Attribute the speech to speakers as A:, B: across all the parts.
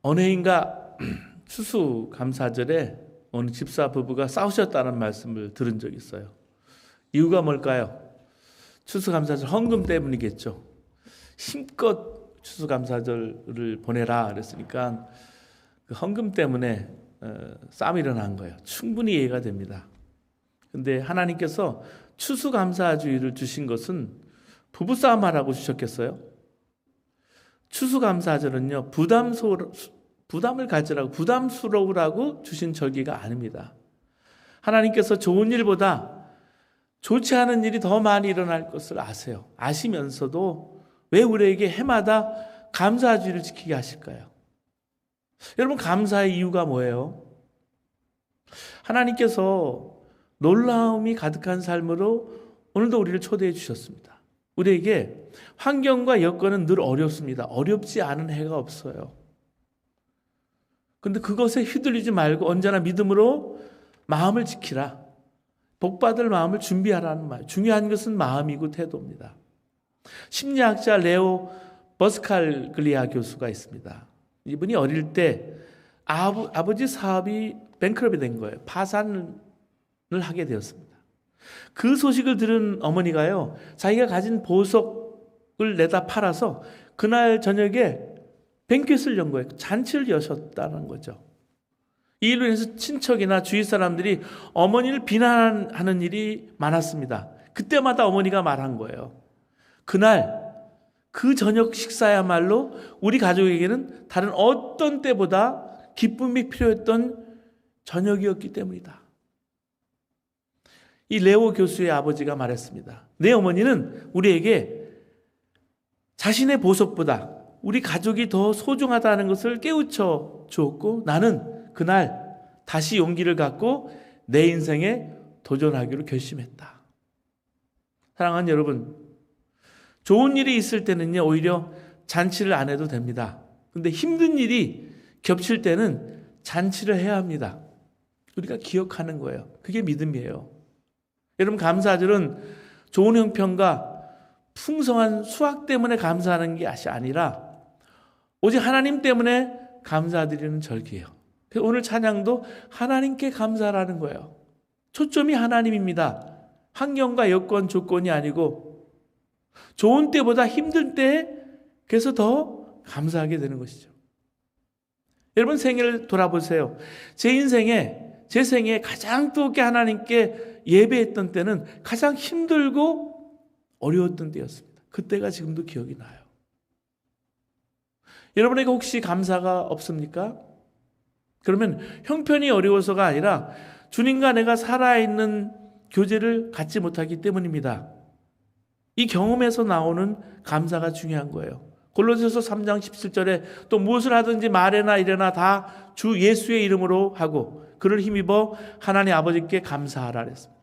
A: 어느 해인가 추수감사절에 어느 집사 부부가 싸우셨다는 말씀을 들은 적이 있어요. 이유가 뭘까요? 추수감사절 헌금 때문이겠죠. 힘껏 추수감사절을 보내라 그랬으니까 그 헌금 때문에 싸움이 일어난 거예요. 충분히 이해가 됩니다. 근데 하나님께서 추수감사주의를 주신 것은 부부싸움 하라고 주셨겠어요? 추수감사절은요, 부담을 가지라고, 부담스러우라고 주신 절기가 아닙니다. 하나님께서 좋은 일보다 좋지 않은 일이 더 많이 일어날 것을 아세요. 아시면서도 왜 우리에게 해마다 감사주의를 지키게 하실까요? 여러분, 감사의 이유가 뭐예요? 하나님께서 놀라움이 가득한 삶으로 오늘도 우리를 초대해 주셨습니다. 우리에게 환경과 여건은 늘 어렵습니다. 어렵지 않은 해가 없어요. 그런데 그것에 휘둘리지 말고 언제나 믿음으로 마음을 지키라. 복받을 마음을 준비하라는 말. 중요한 것은 마음이고 태도입니다. 심리학자 레오 버스칼글리아 교수가 있습니다. 이분이 어릴 때 아버지 사업이 뱅크럽이 된 거예요. 파산을 하게 되었습니다. 그 소식을 들은 어머니가요, 자기가 가진 보석을 내다 팔아서 그날 저녁에 뱅켓을 연 거예요. 잔치를 여셨다는 거죠. 이 일로 인해서 친척이나 주위 사람들이 어머니를 비난하는 일이 많았습니다. 그때마다 어머니가 말한 거예요. 그날 그 저녁 식사야말로 우리 가족에게는 다른 어떤 때보다 기쁨이 필요했던 저녁이었기 때문이다. 이 레오 교수의 아버지가 말했습니다. 내 어머니는 우리에게 자신의 보석보다 우리 가족이 더 소중하다는 것을 깨우쳐 주었고, 나는 그날 다시 용기를 갖고 내 인생에 도전하기로 결심했다. 사랑하는 여러분, 좋은 일이 있을 때는요, 오히려 잔치를 안 해도 됩니다. 그런데 힘든 일이 겹칠 때는 잔치를 해야 합니다. 우리가 기억하는 거예요. 그게 믿음이에요. 여러분, 감사절은 좋은 형편과 풍성한 수확 때문에 감사하는 게 아니라 오직 하나님 때문에 감사드리는 절기예요. 오늘 찬양도 하나님께 감사하라는 거예요. 초점이 하나님입니다. 환경과 여건, 조건이 아니고 좋은 때보다 힘들 때 그래서 더 감사하게 되는 것이죠. 여러분, 생애를 돌아보세요. 제 생에 가장 뜨겁게 하나님께 예배했던 때는 가장 힘들고 어려웠던 때였습니다. 그때가 지금도 기억이 나요. 여러분에게 혹시 감사가 없습니까? 그러면 형편이 어려워서가 아니라 주님과 내가 살아있는 교제를 갖지 못하기 때문입니다. 이 경험에서 나오는 감사가 중요한 거예요. 골로새서 3장 17절에 또 무엇을 하든지 말에나 이래나 다 주 예수의 이름으로 하고 그를 힘입어 하나님 아버지께 감사하라 그랬습니다.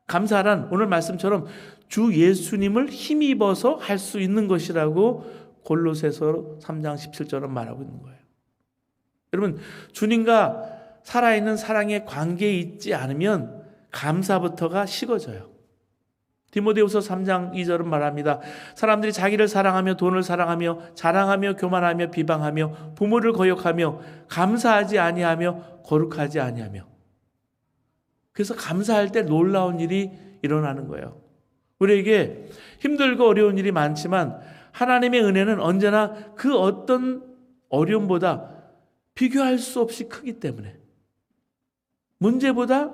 A: 감사란 오늘 말씀처럼 주 예수님을 힘입어서 할 수 있는 것이라고 골로새서 3장 17절은 말하고 있는 거예요. 여러분, 주님과 살아있는 사랑의 관계에 있지 않으면 감사부터가 식어져요. 디모데후서 3장 2절은 말합니다. 사람들이 자기를 사랑하며 돈을 사랑하며 자랑하며 교만하며 비방하며 부모를 거역하며 감사하지 아니하며 거룩하지 아니하며. 그래서 감사할 때 놀라운 일이 일어나는 거예요. 우리에게 힘들고 어려운 일이 많지만 하나님의 은혜는 언제나 그 어떤 어려움보다 비교할 수 없이 크기 때문에, 문제보다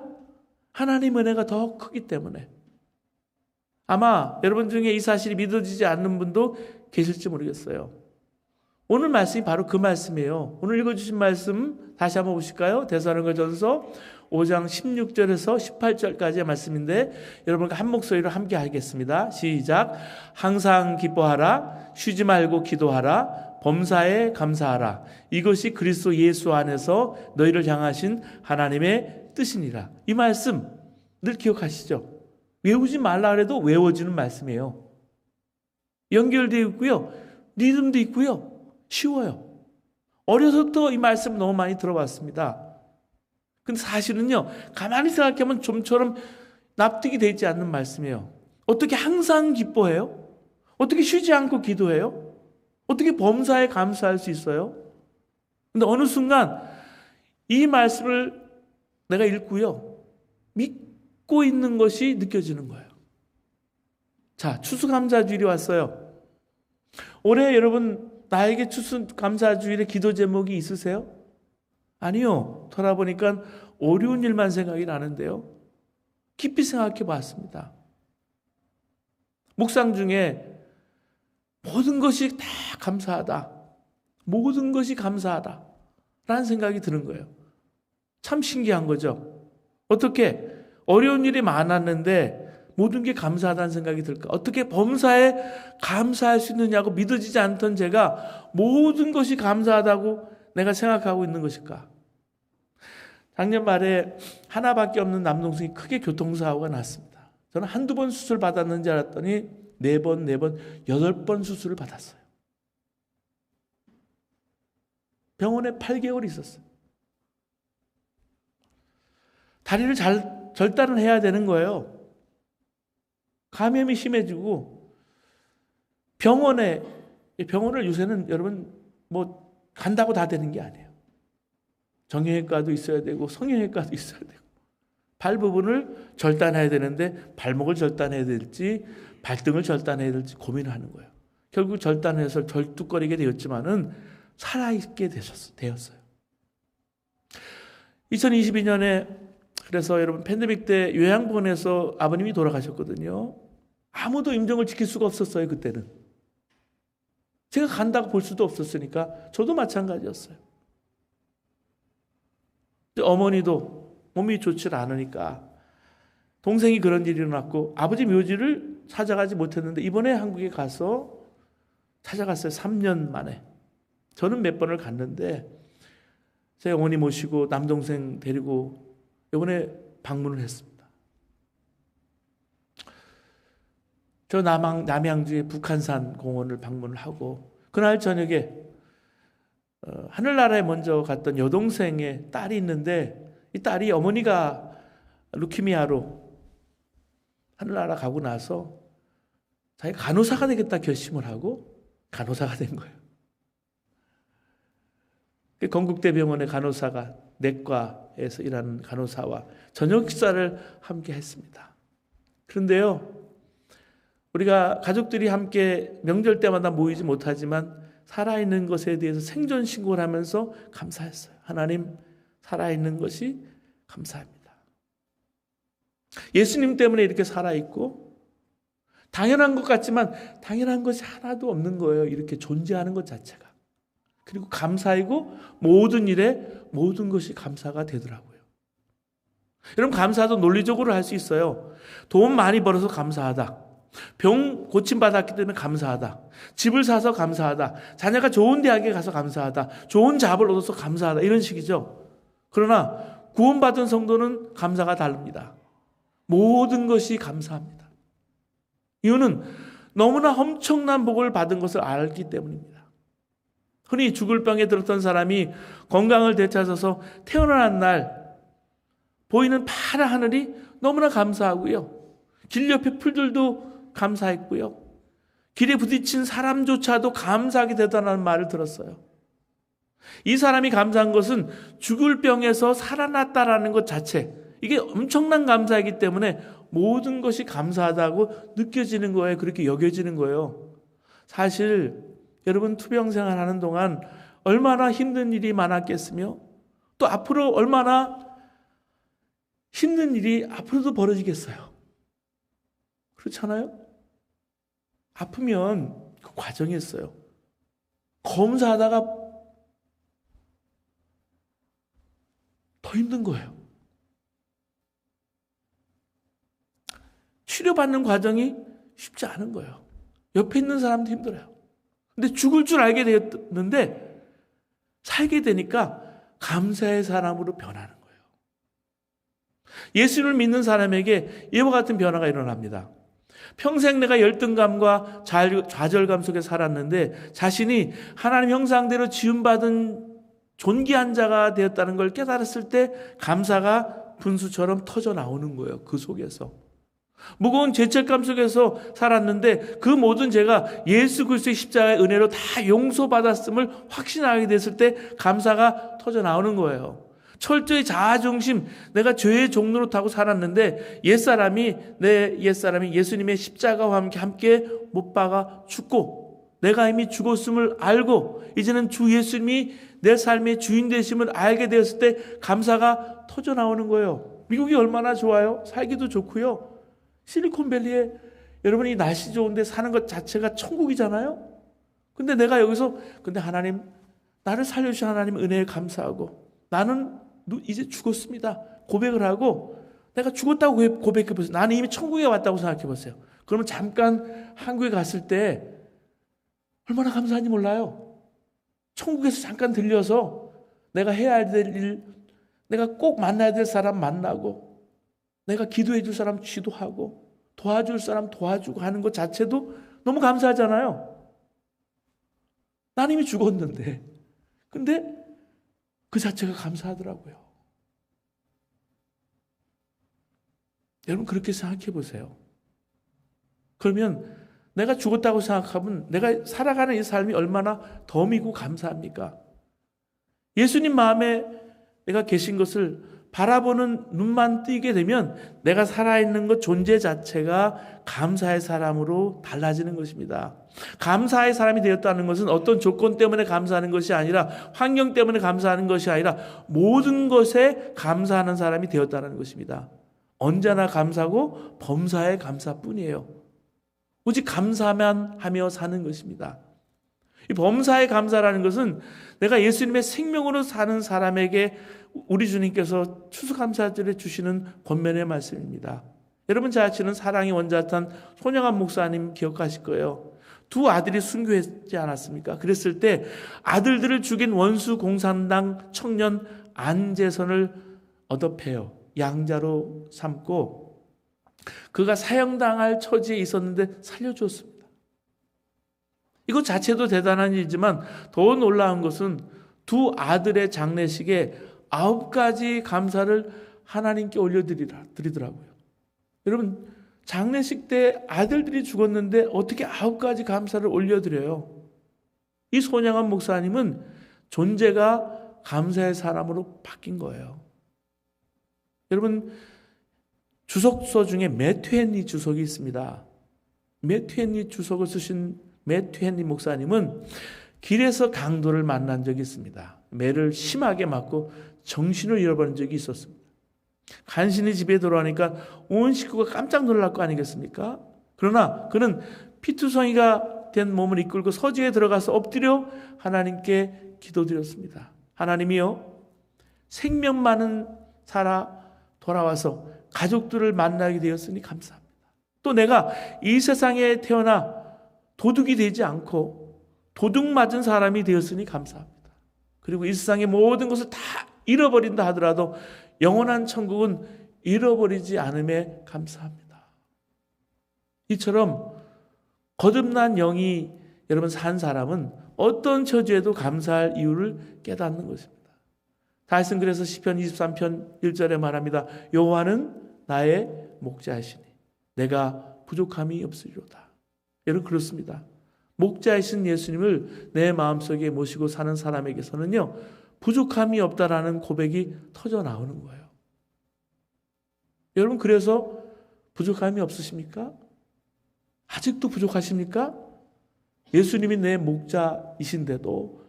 A: 하나님 은혜가 더 크기 때문에, 아마 여러분 중에 이 사실이 믿어지지 않는 분도 계실지 모르겠어요. 오늘 말씀이 바로 그 말씀이에요. 오늘 읽어주신 말씀 다시 한번 보실까요? 데살로니가전서 5장 16절에서 18절까지의 말씀인데 여러분과 한 목소리로 함께 하겠습니다. 시작. 항상 기뻐하라. 쉬지 말고 기도하라. 범사에 감사하라. 이것이 그리스도 예수 안에서 너희를 향하신 하나님의 뜻이니라. 이 말씀 늘 기억하시죠? 외우지 말라 해도 외워지는 말씀이에요. 연결되어 있고요. 리듬도 있고요. 쉬워요. 어려서부터 이 말씀 너무 많이 들어봤습니다. 근데 사실은요, 가만히 생각하면 좀처럼 납득이 되지 않는 말씀이에요. 어떻게 항상 기뻐해요? 어떻게 쉬지 않고 기도해요? 어떻게 범사에 감사할 수 있어요? 근데 어느 순간 이 말씀을 내가 읽고요, 믿고 있는 것이 느껴지는 거예요. 자, 추수감사주일이 왔어요. 올해 여러분 나에게 추수감사주일에 기도 제목이 있으세요? 아니요. 돌아보니까 어려운 일만 생각이 나는데요. 깊이 생각해 봤습니다. 묵상 중에 모든 것이 다 감사하다. 모든 것이 감사하다. 라는 생각이 드는 거예요. 참 신기한 거죠. 어떻게 어려운 일이 많았는데 모든 게 감사하다는 생각이 들까? 어떻게 범사에 감사할 수 있느냐고 믿어지지 않던 제가 모든 것이 감사하다고 내가 생각하고 있는 것일까? 작년 말에 하나밖에 없는 남동생이 크게 교통사고가 났습니다. 저는 한두 번 수술 받았는지 알았더니 4번, 8번 수술을 받았어요. 병원에 8개월 있었어요. 다리를 절단을 해야 되는 거예요. 감염이 심해지고 병원을 요새는 여러분 뭐 간다고 다 되는 게 아니에요. 정형외과도 있어야 되고 성형외과도 있어야 되고 발 부분을 절단해야 되는데 발목을 절단해야 될지 발등을 절단해야 될지 고민을 하는 거예요. 결국 절단해서 절뚝거리게 되었지만은 살아있게 되었어요. 2022년에 그래서 여러분 팬데믹 때 요양원에서 아버님이 돌아가셨거든요. 아무도 임종을 지킬 수가 없었어요. 그때는. 제가 간다고 볼 수도 없었으니까 저도 마찬가지였어요. 어머니도 몸이 좋지 않으니까 동생이 그런 일이 일어났고 아버지 묘지를 찾아가지 못했는데 이번에 한국에 가서 찾아갔어요. 3년 만에. 저는 몇 번을 갔는데 제 어머니 모시고 남동생 데리고 이번에 방문을 했습니다. 저 남양주의 북한산 공원을 방문을 하고 그날 저녁에 하늘나라에 먼저 갔던 여동생의 딸이 있는데 이 딸이 어머니가 루키미아로 하늘나라 가고 나서 자기가 간호사가 되겠다 결심을 하고 간호사가 된 거예요. 건국대병원의 간호사가 내과에서 일하는 간호사와 저녁 식사를 함께 했습니다. 그런데요, 우리가 가족들이 함께 명절 때마다 모이지 못하지만 살아있는 것에 대해서 생존 신고를 하면서 감사했어요. 하나님, 살아있는 것이 감사합니다. 예수님 때문에 이렇게 살아있고 당연한 것 같지만 당연한 것이 하나도 없는 거예요. 이렇게 존재하는 것 자체가. 그리고 감사이고 모든 일에 모든 것이 감사가 되더라고요. 여러분, 감사도 논리적으로 할 수 있어요. 돈 많이 벌어서 감사하다. 병 고침받았기 때문에 감사하다. 집을 사서 감사하다. 자녀가 좋은 대학에 가서 감사하다. 좋은 잡을 얻어서 감사하다. 이런 식이죠. 그러나 구원받은 성도는 감사가 다릅니다. 모든 것이 감사합니다. 이유는 너무나 엄청난 복을 받은 것을 알기 때문입니다. 흔히 죽을 병에 들었던 사람이 건강을 되찾아서 태어난 날 보이는 파란 하늘이 너무나 감사하고요. 길 옆에 풀들도 감사했고요. 길에 부딪힌 사람조차도 감사하게 되다는 말을 들었어요. 이 사람이 감사한 것은 죽을 병에서 살아났다라는 것 자체, 이게 엄청난 감사이기 때문에 모든 것이 감사하다고 느껴지는 거예요. 그렇게 여겨지는 거예요. 사실 여러분 투병생활 하는 동안 얼마나 힘든 일이 많았겠으며 또 앞으로 얼마나 힘든 일이 앞으로도 벌어지겠어요. 그렇잖아요? 아프면 그 과정이 있어요. 검사하다가 더 힘든 거예요. 치료받는 과정이 쉽지 않은 거예요. 옆에 있는 사람도 힘들어요. 근데 죽을 줄 알게 되었는데 살게 되니까 감사의 사람으로 변하는 거예요. 예수를 믿는 사람에게 이와 같은 변화가 일어납니다. 평생 내가 열등감과 좌절감 속에 살았는데 자신이 하나님 형상대로 지음받은 존귀한 자가 되었다는 걸 깨달았을 때 감사가 분수처럼 터져 나오는 거예요. 그 속에서. 무거운 죄책감 속에서 살았는데 그 모든 죄가 예수 그리스도의 십자가의 은혜로 다 용서받았음을 확신하게 됐을 때 감사가 터져 나오는 거예요. 철저히 자아중심, 내가 죄의 종로로 타고 살았는데 내 옛사람이 예수님의 십자가와 함께 못 박아 죽고 내가 이미 죽었음을 알고 이제는 주 예수님이 내 삶의 주인 되심을 알게 되었을 때 감사가 터져 나오는 거예요. 미국이 얼마나 좋아요? 살기도 좋고요. 실리콘밸리에 여러분이 날씨 좋은데 사는 것 자체가 천국이잖아요. 근데 내가 여기서 하나님, 나를 살려주신 하나님 은혜에 감사하고 나는 이제 죽었습니다. 고백을 하고 내가 죽었다고 고백해 보세요. 나는 이미 천국에 왔다고 생각해 보세요. 그러면 잠깐 한국에 갔을 때 얼마나 감사한지 몰라요. 천국에서 잠깐 들려서 내가 해야 될 일, 내가 꼭 만나야 될 사람 만나고 내가 기도해 줄 사람 기도하고 도와줄 사람 도와주고 하는 것 자체도 너무 감사하잖아요. 나는 이미 죽었는데 근데 그 자체가 감사하더라고요. 여러분 그렇게 생각해 보세요. 그러면 내가 죽었다고 생각하면 내가 살아가는 이 삶이 얼마나 덤이고 감사합니까? 예수님 마음에 내가 계신 것을 바라보는 눈만 뜨게 되면 내가 살아있는 것 존재 자체가 감사의 사람으로 달라지는 것입니다. 감사의 사람이 되었다는 것은 어떤 조건 때문에 감사하는 것이 아니라 환경 때문에 감사하는 것이 아니라 모든 것에 감사하는 사람이 되었다는 것입니다. 언제나 감사고 범사에 감사뿐이에요. 오직 감사만 하며 사는 것입니다. 이 범사에 감사라는 것은 내가 예수님의 생명으로 사는 사람에게 우리 주님께서 추수감사절에 주시는 권면의 말씀입니다. 여러분 잘 아시는 사랑의 원자탄 손영한 목사님 기억하실 거예요. 두 아들이 순교했지 않았습니까? 그랬을 때 아들들을 죽인 원수 공산당 청년 안재선을 얻어패요. 양자로 삼고 그가 사형당할 처지에 있었는데 살려주었습니다. 이것 자체도 대단한 일이지만 더 놀라운 것은 두 아들의 장례식에 9가지 감사를 하나님께 올려드리더라고요. 여러분 장례식 때 아들들이 죽었는데 어떻게 9가지 감사를 올려드려요? 이 손양한 목사님은 존재가 감사의 사람으로 바뀐 거예요. 여러분 주석서 중에 매튜 헨리 주석이 있습니다. 매튜 헨리 주석을 쓰신 매튜 헨리 목사님은 길에서 강도를 만난 적이 있습니다. 매를 심하게 맞고 정신을 잃어버린 적이 있었습니다. 간신히 집에 돌아오니까 온 식구가 깜짝 놀랄 거 아니겠습니까? 그러나 그는 피투성이가 된 몸을 이끌고 서지에 들어가서 엎드려 하나님께 기도드렸습니다. 하나님이여, 생명만은 살아 돌아와서 가족들을 만나게 되었으니 감사합니다. 또 내가 이 세상에 태어나 도둑이 되지 않고 도둑 맞은 사람이 되었으니 감사합니다. 그리고 이 세상의 모든 것을 다 잃어버린다 하더라도 영원한 천국은 잃어버리지 않음에 감사합니다. 이처럼 거듭난 영이 여러분 산 사람은 어떤 처지에도 감사할 이유를 깨닫는 것입니다. 다윗은 그래서 시편 23편 1절에 말합니다. 여호와는 나의 목자이시니 내가 부족함이 없으리로다. 여러분 그렇습니다. 목자이신 예수님을 내 마음속에 모시고 사는 사람에게서는요 부족함이 없다라는 고백이 터져 나오는 거예요. 여러분 그래서 부족함이 없으십니까? 아직도 부족하십니까? 예수님이 내 목자이신데도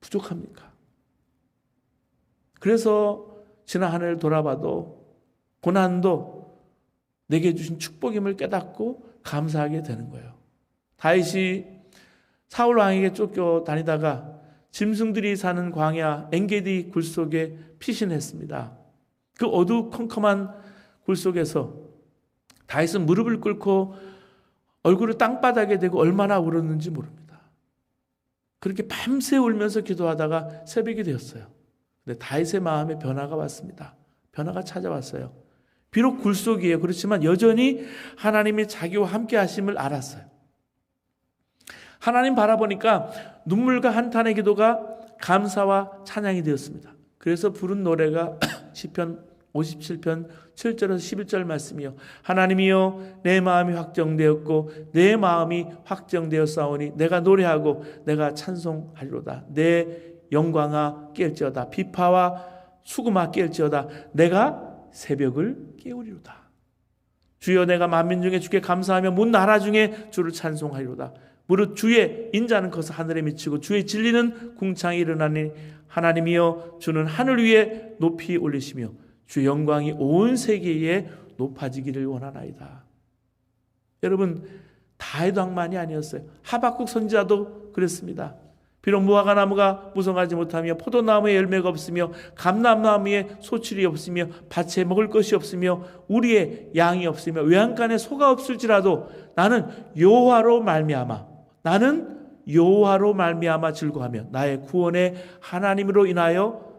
A: 부족합니까? 그래서 지난 한 해를 돌아봐도 고난도 내게 주신 축복임을 깨닫고 감사하게 되는 거예요. 다윗이 사울 왕에게 쫓겨 다니다가 짐승들이 사는 광야 엔게디 굴 속에 피신했습니다. 그 어두컴컴한 굴 속에서 다윗은 무릎을 꿇고 얼굴을 땅바닥에 대고 얼마나 울었는지 모릅니다. 그렇게 밤새 울면서 기도하다가 새벽이 되었어요. 근데 다윗의 마음에 변화가 왔습니다. 변화가 찾아왔어요. 비록 굴 속이에요. 그렇지만 여전히 하나님이 자기와 함께 하심을 알았어요. 하나님 바라보니까 눈물과 한탄의 기도가 감사와 찬양이 되었습니다. 그래서 부른 노래가 시편 57편 7절에서 11절 말씀이요. 하나님이여 내 마음이 확정되었고 내 마음이 확정되었사오니 내가 노래하고 내가 찬송하리로다. 내 영광아 깰지어다. 비파와 수금아 깰지어다. 내가 새벽을 깨우리로다. 주여 내가 만민 중에 주께 감사하며 문 나라 중에 주를 찬송하리로다. 무릇 주의 인자는 커서 하늘에 미치고 주의 진리는 궁창에 일어나니 하나님이여 주는 하늘 위에 높이 올리시며 주의 영광이 온 세계에 높아지기를 원하나이다. 여러분 다 해도 악만이 아니었어요. 하박국 선지자도 그랬습니다. 비록 무화과 나무가 무성하지 못하며 포도나무에 열매가 없으며 감람나무에 소출이 없으며 밭에 먹을 것이 없으며 우리의 양이 없으며 외양간에 소가 없을지라도 나는 여호와로 말미암아 즐거하며 나의 구원의 하나님으로 인하여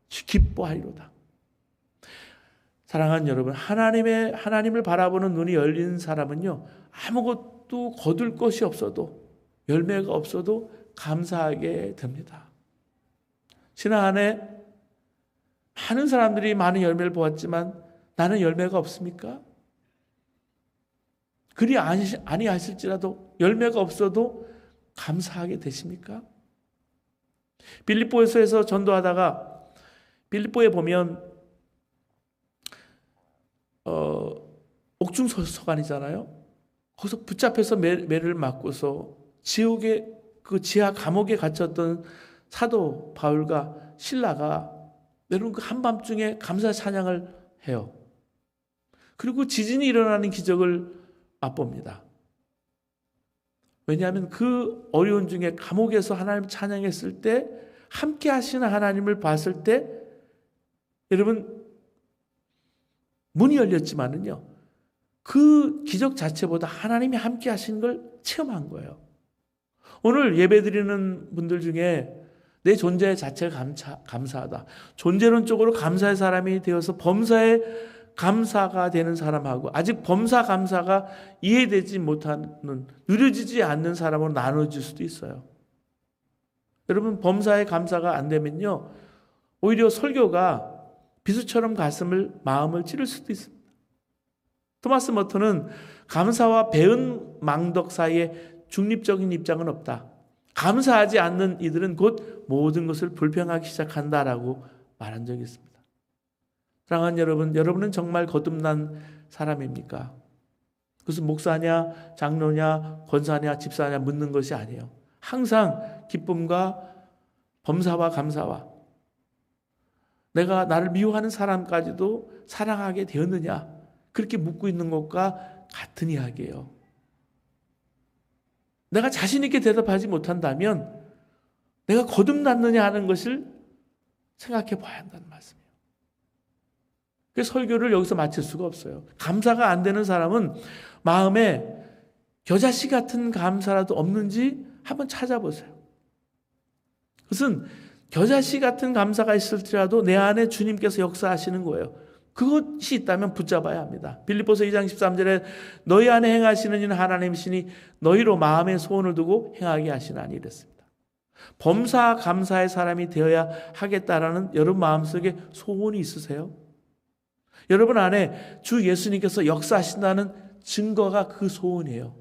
A: 기뻐하리로다. 사랑하는 여러분, 하나님을 바라보는 눈이 열린 사람은요, 아무것도 거둘 것이 없어도, 열매가 없어도 감사하게 됩니다. 지난 한 해 많은 사람들이 많은 열매를 보았지만 나는 열매가 없습니까? 그리 아니하실지라도 열매가 없어도 감사하게 되십니까? 빌립보에서 전도하다가 빌립보에 보면 옥중서관이잖아요. 거기서 붙잡혀서 매를 맞고서 지옥의 그 지하 감옥에 갇혔던 사도 바울과 실라가 여러분 그 한밤중에 감사 찬양을 해요. 그리고 지진이 일어나는 기적을 맛봅니다. 왜냐하면 그 어려운 중에 감옥에서 하나님 찬양했을 때 함께 하시는 하나님을 봤을 때 여러분 문이 열렸지만은요 그 기적 자체보다 하나님이 함께 하신 걸 체험한 거예요. 오늘 예배드리는 분들 중에 내 존재 자체가 감사하다. 존재론적으로 감사의 사람이 되어서 범사에 감사가 되는 사람하고 아직 범사 감사가 이해되지 못하는 누려지지 않는 사람으로 나눠질 수도 있어요. 여러분 범사의 감사가 안 되면요 오히려 설교가 비수처럼 마음을 찌를 수도 있습니다. 토마스 머터는 감사와 배은 망덕 사이에 중립적인 입장은 없다. 감사하지 않는 이들은 곧 모든 것을 불평하기 시작한다라고 말한 적이 있습니다. 사랑하는 여러분, 여러분은 정말 거듭난 사람입니까? 그것은 목사냐, 장로냐, 권사냐, 집사냐 묻는 것이 아니에요. 항상 기쁨과 범사와 감사와 내가 나를 미워하는 사람까지도 사랑하게 되었느냐 그렇게 묻고 있는 것과 같은 이야기예요. 내가 자신 있게 대답하지 못한다면 내가 거듭났느냐 하는 것을 생각해 봐야 한다는 말씀이에요. 그래서 설교를 여기서 마칠 수가 없어요. 감사가 안 되는 사람은 마음에 겨자씨 같은 감사라도 없는지 한번 찾아보세요. 그것은 겨자씨 같은 감사가 있을지라도 내 안에 주님께서 역사하시는 거예요. 그것이 있다면 붙잡아야 합니다. 빌립보서 2장 13절에 너희 안에 행하시는 이는 하나님이시니 너희로 마음의 소원을 두고 행하게 하시나니 이랬습니다. 범사 감사의 사람이 되어야 하겠다라는 여러분 마음속에 소원이 있으세요? 여러분 안에 주 예수님께서 역사하신다는 증거가 그 소원이에요.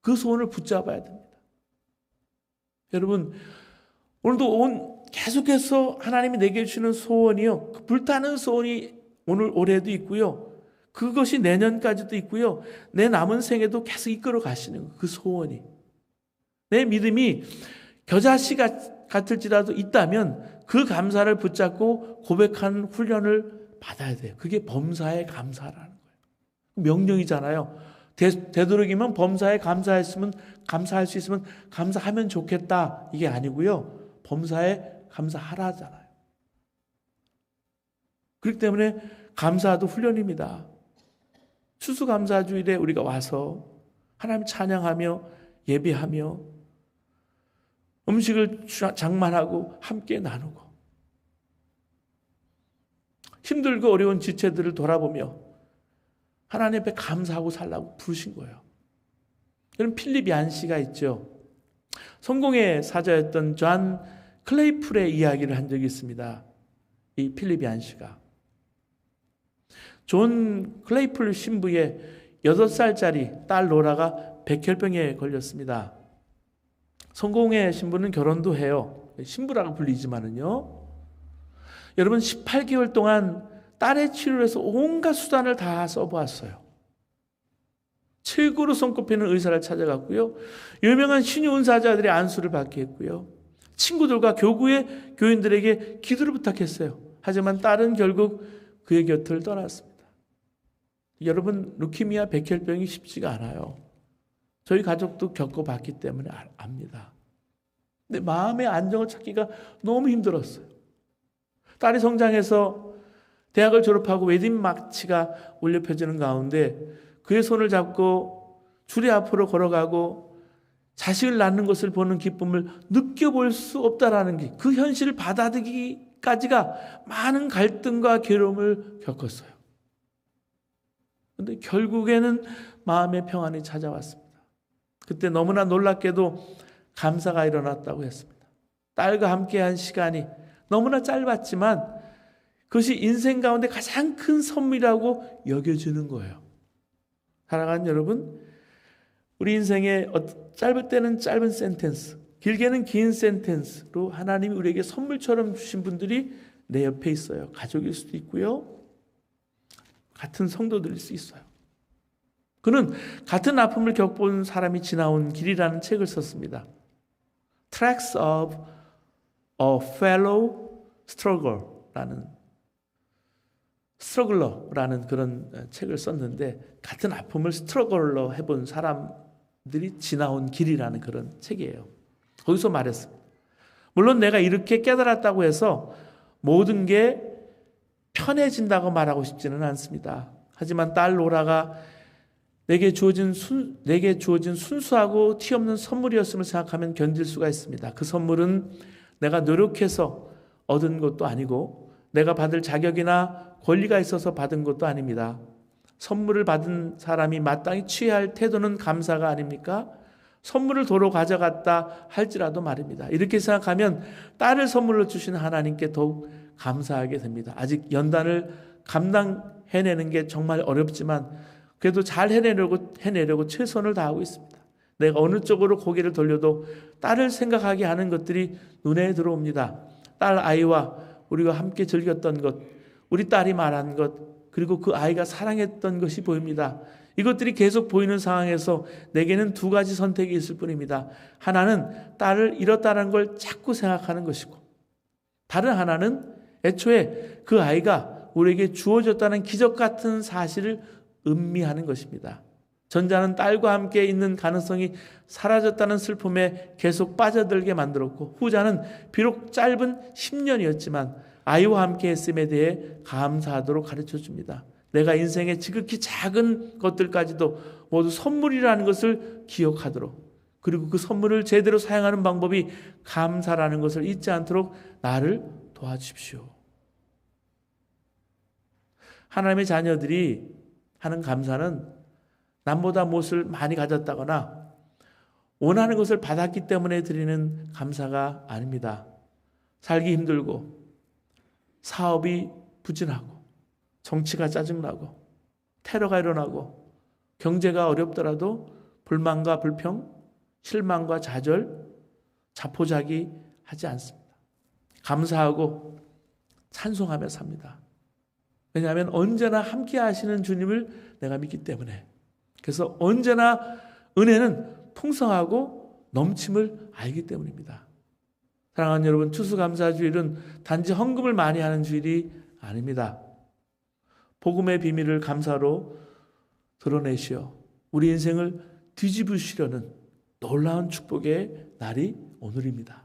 A: 그 소원을 붙잡아야 됩니다. 여러분 오늘도 계속해서 하나님이 내게 주시는 소원이요. 그 불타는 소원이 오늘 올해도 있고요. 그것이 내년까지도 있고요. 내 남은 생에도 계속 이끌어 가시는 거예요. 그 소원이. 내 믿음이 겨자씨 같을지라도 있다면 그 감사를 붙잡고 고백하는 훈련을 받아야 돼요. 그게 범사의 감사라는 거예요. 명령이잖아요. 되도록이면 범사에 감사할 수 있으면 감사하면 좋겠다. 이게 아니고요. 범사에 감사하라잖아요. 그렇기 때문에 감사도 훈련입니다. 추수감사주일에 우리가 와서 하나님 찬양하며 예배하며 음식을 장만하고 함께 나누고 힘들고 어려운 지체들을 돌아보며 하나님 앞에 감사하고 살라고 부르신 거예요. 그럼 필립 얀시가 있죠. 성공의 사자였던 존 클레이풀의 이야기를 한 적이 있습니다. 이 필립 얀시가 존 클레이플 신부의 8살짜리 딸 로라가 백혈병에 걸렸습니다. 성공의 신부는 결혼도 해요. 신부라고 불리지만은요. 여러분 18개월 동안 딸의 치료를 해서 온갖 수단을 다 써보았어요. 최고로 손꼽히는 의사를 찾아갔고요. 유명한 신유 은사자들의 안수를 받게 했고요. 친구들과 교구의 교인들에게 기도를 부탁했어요. 하지만 딸은 결국 그의 곁을 떠났습니다. 여러분 루키미아 백혈병이 쉽지가 않아요. 저희 가족도 겪어봤기 때문에 압니다. 근데 마음의 안정을 찾기가 너무 힘들었어요. 딸이 성장해서 대학을 졸업하고 웨딩 마치가 울려 펴지는 가운데 그의 손을 잡고 주례 앞으로 걸어가고 자식을 낳는 것을 보는 기쁨을 느껴볼 수 없다라는 게 그 현실을 받아들이기까지가 많은 갈등과 괴로움을 겪었어요. 그런데 결국에는 마음의 평안이 찾아왔습니다. 그때 너무나 놀랍게도 감사가 일어났다고 했습니다. 딸과 함께한 시간이 너무나 짧았지만 그것이 인생 가운데 가장 큰 선물이라고 여겨지는 거예요. 사랑하는 여러분, 우리 인생에 짧을 때는 짧은 센텐스, 길게는 긴 센텐스로 하나님이 우리에게 선물처럼 주신 분들이 내 옆에 있어요. 가족일 수도 있고요. 같은 성도들일 수 있어요. 그는 같은 아픔을 겪어본 사람이 지나온 길이라는 책을 썼습니다. Tracks of a Fellow Struggler라는 그런 책을 썼는데 같은 아픔을 스트러글러 해본 사람들이 지나온 길이라는 그런 책이에요. 거기서 말했습니다. 물론 내가 이렇게 깨달았다고 해서 모든 게 편해진다고 말하고 싶지는 않습니다. 하지만 딸 로라가 내게 주어진 순수하고 티 없는 선물이었음을 생각하면 견딜 수가 있습니다. 그 선물은 내가 노력해서 얻은 것도 아니고 내가 받을 자격이나 권리가 있어서 받은 것도 아닙니다. 선물을 받은 사람이 마땅히 취해야 할 태도는 감사가 아닙니까? 선물을 도로 가져갔다 할지라도 말입니다. 이렇게 생각하면 딸을 선물로 주신 하나님께 더욱 감사하게 됩니다. 아직 연단을 감당해내는 게 정말 어렵지만 그래도 잘 해내려고 최선을 다하고 있습니다. 내가 어느 쪽으로 고개를 돌려도 딸을 생각하게 하는 것들이 눈에 들어옵니다. 딸 아이와 우리가 함께 즐겼던 것, 우리 딸이 말한 것, 그리고 그 아이가 사랑했던 것이 보입니다. 이것들이 계속 보이는 상황에서 내게는 두 가지 선택이 있을 뿐입니다. 하나는 딸을 잃었다는 걸 자꾸 생각하는 것이고, 다른 하나는 애초에 그 아이가 우리에게 주어졌다는 기적 같은 사실을 음미하는 것입니다. 전자는 딸과 함께 있는 가능성이 사라졌다는 슬픔에 계속 빠져들게 만들었고, 후자는 비록 짧은 10년이었지만 아이와 함께 했음에 대해 감사하도록 가르쳐줍니다. 내가 인생의 지극히 작은 것들까지도 모두 선물이라는 것을 기억하도록, 그리고 그 선물을 제대로 사용하는 방법이 감사라는 것을 잊지 않도록 나를 도와주십시오. 하나님의 자녀들이 하는 감사는 남보다 무엇을 많이 가졌다거나 원하는 것을 받았기 때문에 드리는 감사가 아닙니다. 살기 힘들고 사업이 부진하고 정치가 짜증나고 테러가 일어나고 경제가 어렵더라도 불만과 불평, 실망과 좌절, 자포자기 하지 않습니다. 감사하고 찬송하며 삽니다. 왜냐하면 언제나 함께 하시는 주님을 내가 믿기 때문에. 그래서 언제나 은혜는 풍성하고 넘침을 알기 때문입니다. 사랑하는 여러분, 추수감사주일은 단지 헌금을 많이 하는 주일이 아닙니다. 복음의 비밀을 감사로 드러내시어 우리 인생을 뒤집으시려는 놀라운 축복의 날이 오늘입니다.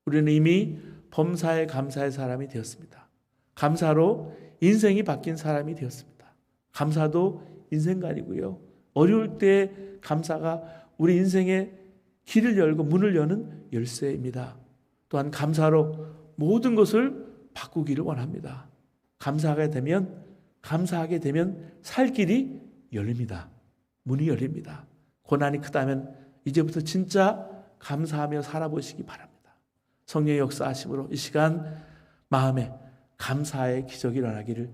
A: 우리는 이미 범사에 감사의 사람이 되었습니다. 감사로 인생이 바뀐 사람이 되었습니다. 감사도 인생관이고요. 어려울 때 감사가 우리 인생의 길을 열고 문을 여는 열쇠입니다. 또한 감사로 모든 것을 바꾸기를 원합니다. 감사하게 되면 살 길이 열립니다. 문이 열립니다. 고난이 크다면 이제부터 진짜 감사하며 살아보시기 바랍니다. 성령의 역사하심으로 이 시간 마음에 감사의 기적이 일어나기를